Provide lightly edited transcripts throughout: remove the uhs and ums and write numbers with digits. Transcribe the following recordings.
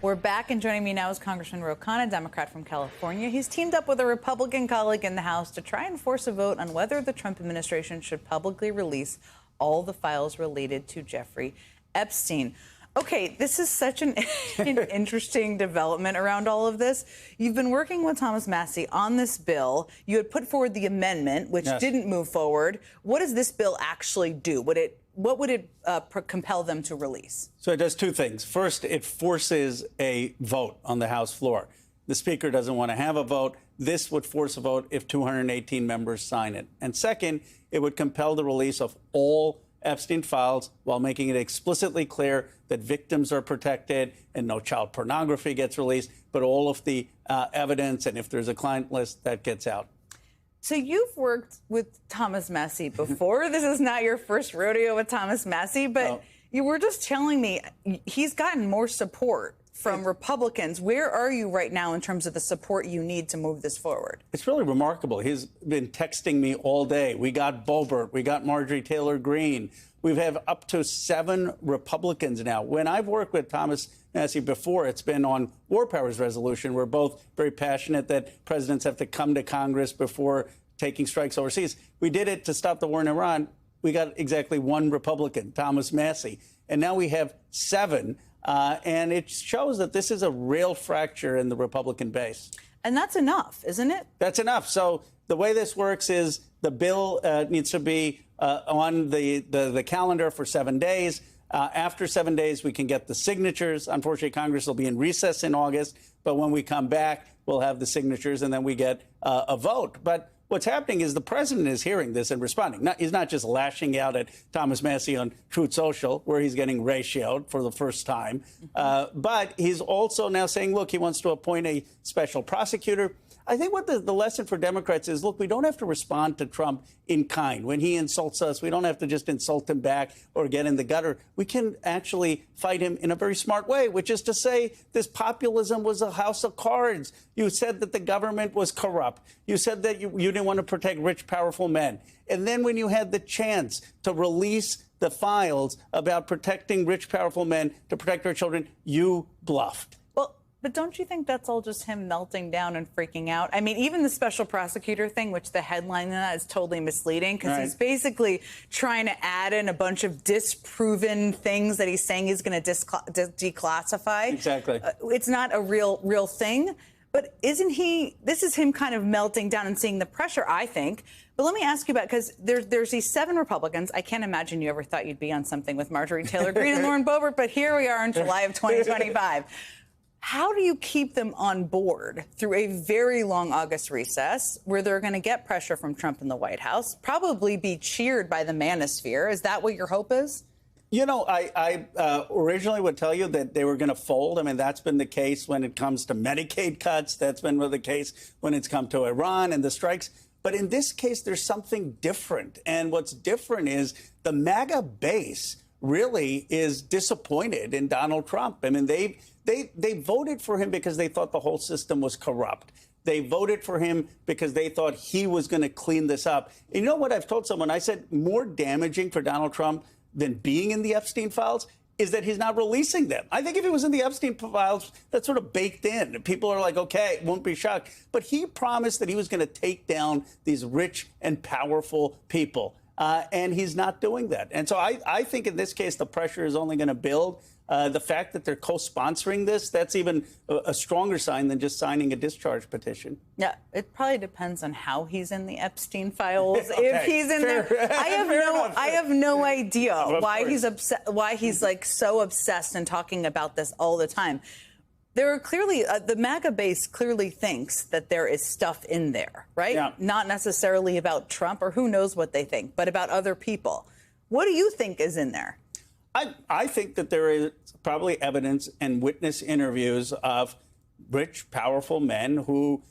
We're back, and joining me now is Congressman Ro Khanna, a Democrat from California. He's teamed up with a Republican colleague in the House to try and force a vote on whether the Trump administration should publicly release all the files related to Jeffrey Epstein. Okay, this is such an interesting development around all of this. You've been working with Thomas Massie on this bill. You had put forward the amendment, which didn't move forward. What does this bill actually do? What would it compel them to release? So it does two things. First, it forces a vote on the House floor. The Speaker doesn't want to have a vote. This would force a vote if 218 members sign it. And second, it would compel the release of all Epstein files while making it explicitly clear that victims are protected and no child pornography gets released, but all of the evidence, and if there's a client list, that gets out. So you've worked with Thomas Massie before. This is not your first rodeo with Thomas Massie, but you were just telling me he's gotten more support from Republicans. Where are you right now in terms of the support you need to move this forward? It's really remarkable. He's been texting me all day. We got Boebert. We got Marjorie Taylor Greene. We have up to 7 Republicans now. When I've worked with Thomas Massie before, it's been on war powers resolution. We're both very passionate that presidents have to come to Congress before taking strikes overseas. We did it to stop the war in Iran. We got exactly 1 Republican, Thomas Massie. And now we have 7. And it shows that this is a real fracture in the Republican base. And that's enough, isn't it? That's enough. So the way this works is the bill needs to be on the calendar for 7 days. After 7 days, we can get the signatures. Unfortunately, Congress will be in recess in August. But when we come back, we'll have the signatures, and then we get a vote. But what's happening is the president is hearing this and responding. He's not just lashing out at Thomas Massie on Truth Social, where he's getting ratioed for the first time, but he's also now saying, look, he wants to appoint a special prosecutor. I think what the lesson for Democrats is, look, we don't have to respond to Trump in kind. When he insults us, we don't have to just insult him back or get in the gutter. We can actually fight him in a very smart way, which is to say this populism was a house of cards. You said that the government was corrupt. You said that you didn't want to protect rich, powerful men. And then when you had the chance to release the files about protecting rich, powerful men to protect our children, you bluffed. But don't you think that's all just him melting down and freaking out? I mean, even the special prosecutor thing, which the headline in that is totally misleading, because he's basically trying to add in a bunch of disproven things that he's saying he's going to declassify. Exactly. It's not a real thing. But isn't this is him kind of melting down and seeing the pressure, I think. But let me ask you about, because there's these 7 Republicans. I can't imagine you ever thought you'd be on something with Marjorie Taylor Greene and Lauren Boebert, but here we are in July of 2025. How do you keep them on board through a very long August recess where they're going to get pressure from Trump in the White House, probably be cheered by the manosphere? Is that what your hope is? You know, I originally would tell you that they were going to fold. I mean, that's been the case when it comes to Medicaid cuts. That's been the case when it's come to Iran and the strikes. But in this case, there's something different. And what's different is the MAGA base really is disappointed in Donald Trump. I mean, they voted for him because they thought the whole system was corrupt. They voted for him because they thought he was going to clean this up. And you know what I've told someone? I said more damaging for Donald Trump than being in the Epstein files is that he's not releasing them. I think if he was in the Epstein files, that's sort of baked in. People are like, okay, won't be shocked. But he promised that he was going to take down these rich and powerful people. And he's not doing that. And so I think in this case, the pressure is only going to build. The fact that they're co-sponsoring this, that's even a stronger sign than just signing a discharge petition. Yeah, it probably depends on how he's in the Epstein files. Okay, if he's in there, I have no idea why he's upset, why he's like so obsessed and talking about this all the time. There are clearly, the MAGA base clearly thinks that there is stuff in there, right? Yeah. Not necessarily about Trump or who knows what they think, but about other people. What do you think is in there? I think that there is probably evidence and witness interviews of rich, powerful men who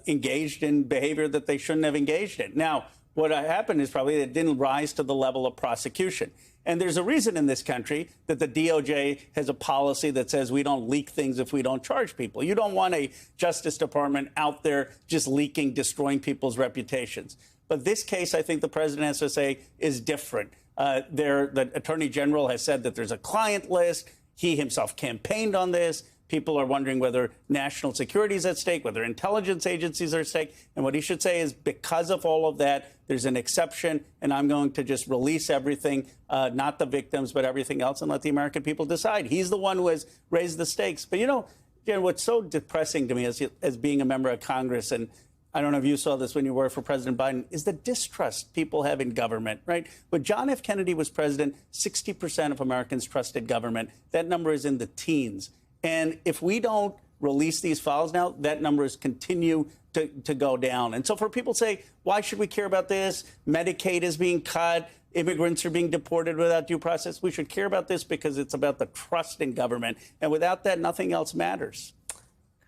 engaged in behavior that they shouldn't have engaged in. Now, what happened is probably it didn't rise to the level of prosecution. And there's a reason in this country that the DOJ has a policy that says we don't leak things if we don't charge people. You don't want a Justice Department out there just leaking, destroying people's reputations. But this case, I think the president has to say, is different. The Attorney General has said that there's a client list. He himself campaigned on this. People are wondering whether national security is at stake, whether intelligence agencies are at stake. And what he should say is, because of all of that, there's an exception, and I'm going to just release everything, not the victims, but everything else, and let the American people decide. He's the one who has raised the stakes. But, you know, Jen, what's so depressing to me as being a member of Congress, and I don't know if you saw this when you worked for President Biden, is the distrust people have in government, right? When John F. Kennedy was president, 60% of Americans trusted government. That number is in the teens. And if we don't release these files now, that numbers continue to go down. And so for people to say, why should we care about this? Medicaid is being cut. Immigrants are being deported without due process. We should care about this because it's about the trust in government. And without that, nothing else matters.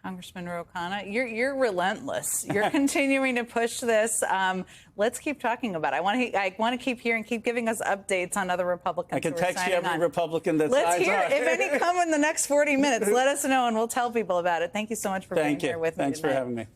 Congressman Ro Khanna, you're relentless. You're continuing to push this. Let's keep talking about it. I want to keep hearing, keep giving us updates on other Republicans. I can text you every Republican that's Let's hear it. If any come in the next 40 minutes, let us know and we'll tell people about it. Thank you so much for being here with me Thanks tonight. for having me.